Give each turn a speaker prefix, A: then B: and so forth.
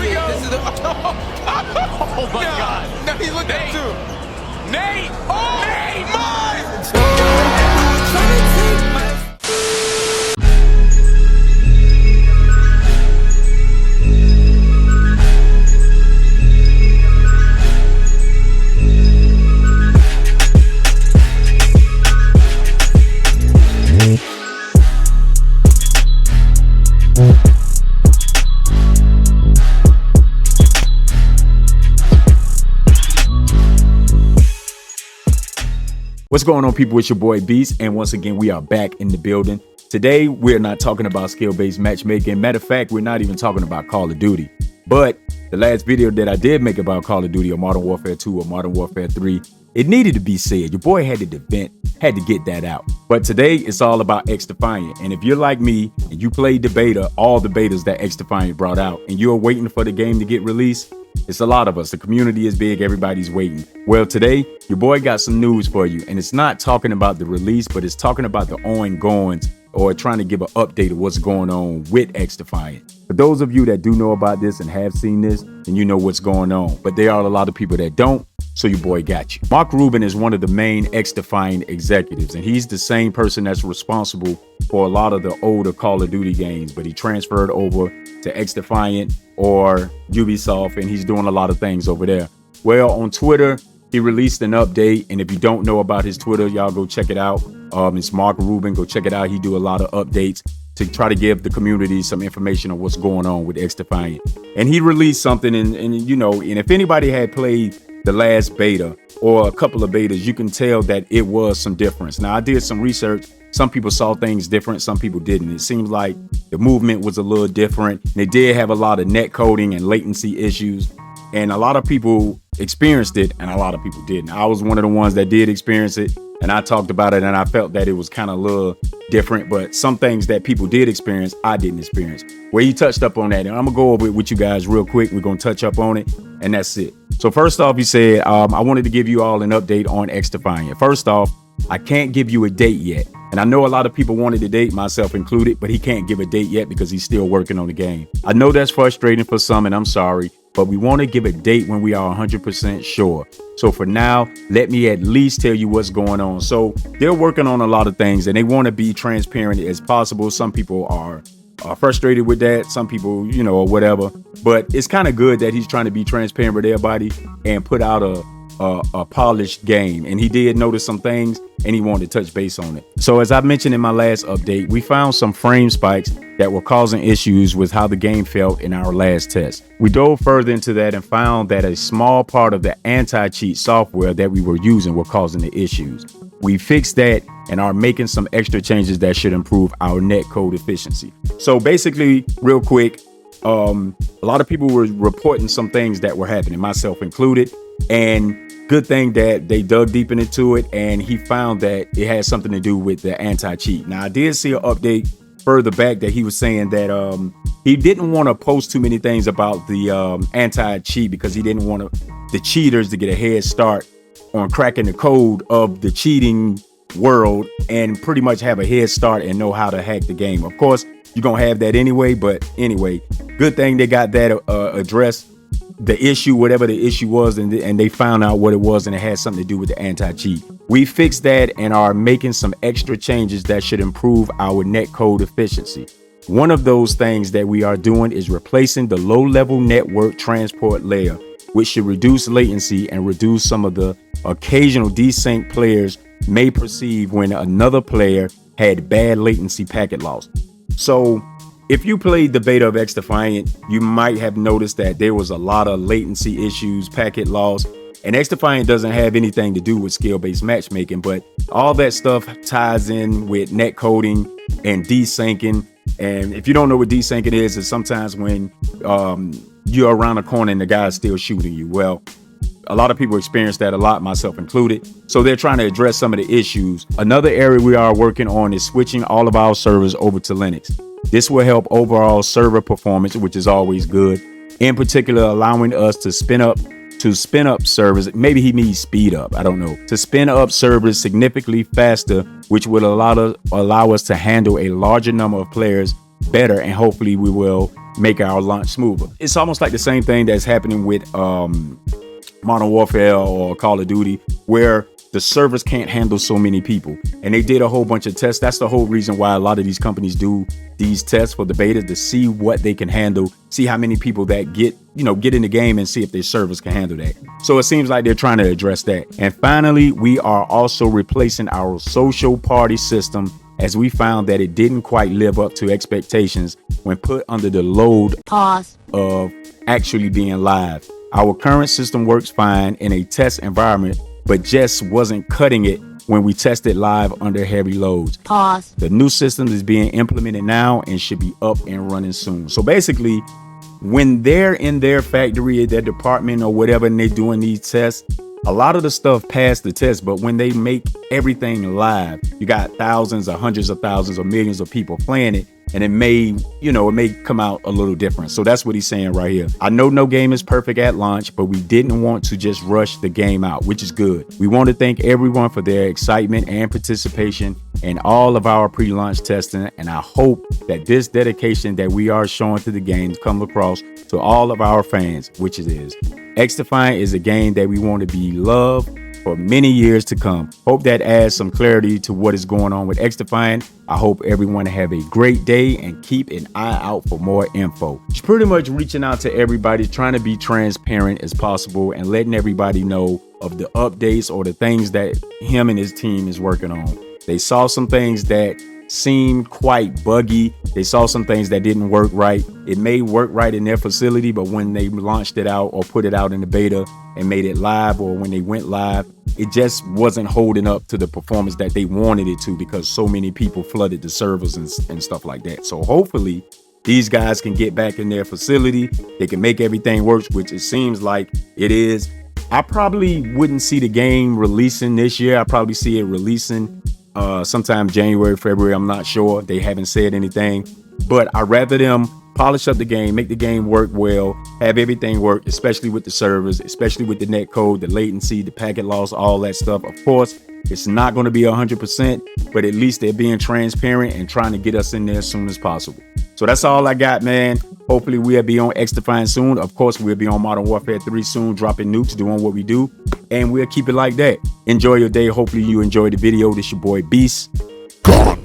A: we go.
B: This is the,
A: Oh my God.
B: No, he's looking
A: Nate.
B: too.
A: Nate. Oh, Nate.
C: What's going on, people? It's your boy Beast, and once again we are back in the building. Today we're not talking about skill-based matchmaking. Matter of fact, we're not even talking about Call of Duty. But the last video that I did make about Call of Duty or Modern Warfare 2 or Modern Warfare 3, it needed to be said. Your boy had to had to get that out. But today it's all about Xdefiant. And if you're like me and you played the beta, all the betas that Xdefiant brought out, and you're waiting for the game to get released, it's a lot of us. The community is big. Everybody's waiting. Well, today, your boy got some news for you. And it's not talking about the release, but it's talking about the ongoings or trying to give an update of what's going on with Xdefiant. For those of you that do know about this and have seen this, then you know what's going on. But there are a lot of people that don't. So your boy got you. Mark Rubin is one of the main Xdefiant executives, and he's the same person that's responsible for a lot of the older Call of Duty games, but he transferred over to Xdefiant or Ubisoft, and he's doing a lot of things over there. Well, on Twitter, he released an update, and if you don't know about his Twitter, y'all go check it out. It's Mark Rubin. Go check it out. He do a lot of updates to try to give the community some information on what's going on with Xdefiant. And he released something, and you know, and if anybody had played the last beta or a couple of betas, you can tell that it was some difference. Now, I did some research. Some people saw things different, some people didn't. It seems like the movement was a little different. They did have a lot of net coding and latency issues, and a lot of people experienced it and a lot of people didn't. I was one of the ones that did experience it, and I talked about it, and I felt that it was kind of a little different, but some things that people did experience, I didn't experience. Well, he touched up on that, and I'm gonna go over it with you guys real quick. We're gonna touch up on it, and that's it. So first off, he said, I wanted to give you all an update on Xdefiant. First off, I can't give you a date yet. And I know a lot of people wanted a date, myself included, but he can't give a date yet because he's still working on the game. I know that's frustrating for some, and I'm sorry, but we want to give a date when we are 100% sure. So for now, let me at least tell you what's going on. So they're working on a lot of things, and they want to be transparent as possible. Some people are frustrated with that. Some people, you know, or whatever. But it's kind of good that he's trying to be transparent with everybody and put out a polished game. And he did notice some things, and he wanted to touch base on it. So as I mentioned in my last update, we found some frame spikes that were causing issues with how the game felt in our last test. We dove further into that and found that a small part of the anti-cheat software that we were using were causing the issues. We fixed that and are making some extra changes that should improve our net code efficiency. So basically, real quick, a lot of people were reporting some things that were happening, myself included, and good thing that they dug deep into it, and he found that it had something to do with the anti-cheat. Now, I did see an update further back that he was saying that he didn't want to post too many things about the anti-cheat because he didn't want the cheaters to get a head start on cracking the code of the cheating world and pretty much have a head start and know how to hack the game. Of course, you're gonna have that anyway, but anyway, good thing they got that addressed, the issue, whatever the issue was, and they found out what it was, and it had something to do with the anti-cheat. We fixed that and are making some extra changes that should improve our net code efficiency. One of those things that we are doing is replacing the low-level network transport layer, which should reduce latency and reduce some of the occasional desync players may perceive when another player had bad latency packet loss. So if you played the beta of Xdefiant, you might have noticed that there was a lot of latency issues, packet loss, and Xdefiant doesn't have anything to do with skill-based matchmaking, but all that stuff ties in with net coding and desyncing. And if you don't know what desyncing is, it's sometimes when you're around a corner and the guy's still shooting you. Well, a lot of people experience that a lot, myself included. So they're trying to address some of the issues. Another area we are working on is switching all of our servers over to Linux. This will help overall server performance, which is always good. In particular, allowing us to spin up servers. Maybe he means speed up, I don't know. To spin up servers significantly faster, which will allow us to handle a larger number of players better, and hopefully we will make our launch smoother. It's almost like the same thing that's happening with Modern Warfare or Call of Duty, where the servers can't handle so many people. And they did a whole bunch of tests. That's the whole reason why a lot of these companies do these tests for the beta, to see what they can handle, see how many people that get in the game, and see if their servers can handle that. So it seems like they're trying to address that. And finally, we are also replacing our social party system, as we found that it didn't quite live up to expectations when put under the load of actually being live. Our current system works fine in a test environment, but just wasn't cutting it when we tested live under heavy loads. The new system is being implemented now and should be up and running soon. So basically, when they're in their factory, their department or whatever, and they're doing these tests, a lot of the stuff passed the test, but when they make everything live, you got thousands or hundreds of thousands or millions of people playing it, and it may come out a little different. So that's what he's saying right here. I know no game is perfect at launch, but we didn't want to just rush the game out, which is good. We want to thank everyone for their excitement and participation in all of our pre-launch testing, and I hope that this dedication that we are showing to the game comes across to all of our fans, which it is. Xdefiant is a game that we want to be loved for many years to come. Hope that adds some clarity to what is going on with Xdefiant. I hope everyone have a great day and keep an eye out for more info. It's pretty much reaching out to everybody, trying to be transparent as possible and letting everybody know of the updates or the things that him and his team is working on. They saw some things that seemed quite buggy. They saw some things that didn't work right. It may work right in their facility, but when they launched it out or put it out in the beta and made it live, or when they went live, it just wasn't holding up to the performance that they wanted it to, because so many people flooded the servers and stuff like that. So hopefully these guys can get back in their facility. They can make everything work, which it seems like it is. I probably wouldn't see the game releasing this year. I probably see it releasing sometime January, February. I'm not sure. They haven't said anything, but I'd rather them polish up the game, make the game work well, have everything work, especially with the servers, especially with the net code, the latency, the packet loss, all that stuff. Of course, it's not going to be 100%, but at least they're being transparent and trying to get us in there as soon as possible. So that's all I got, man. Hopefully we'll be on Xdefiant soon. Of course, we'll be on Modern Warfare 3 soon, dropping nukes, doing what we do, and we'll keep it like that. Enjoy your day. Hopefully you enjoyed the video. This your boy Beast. Gone.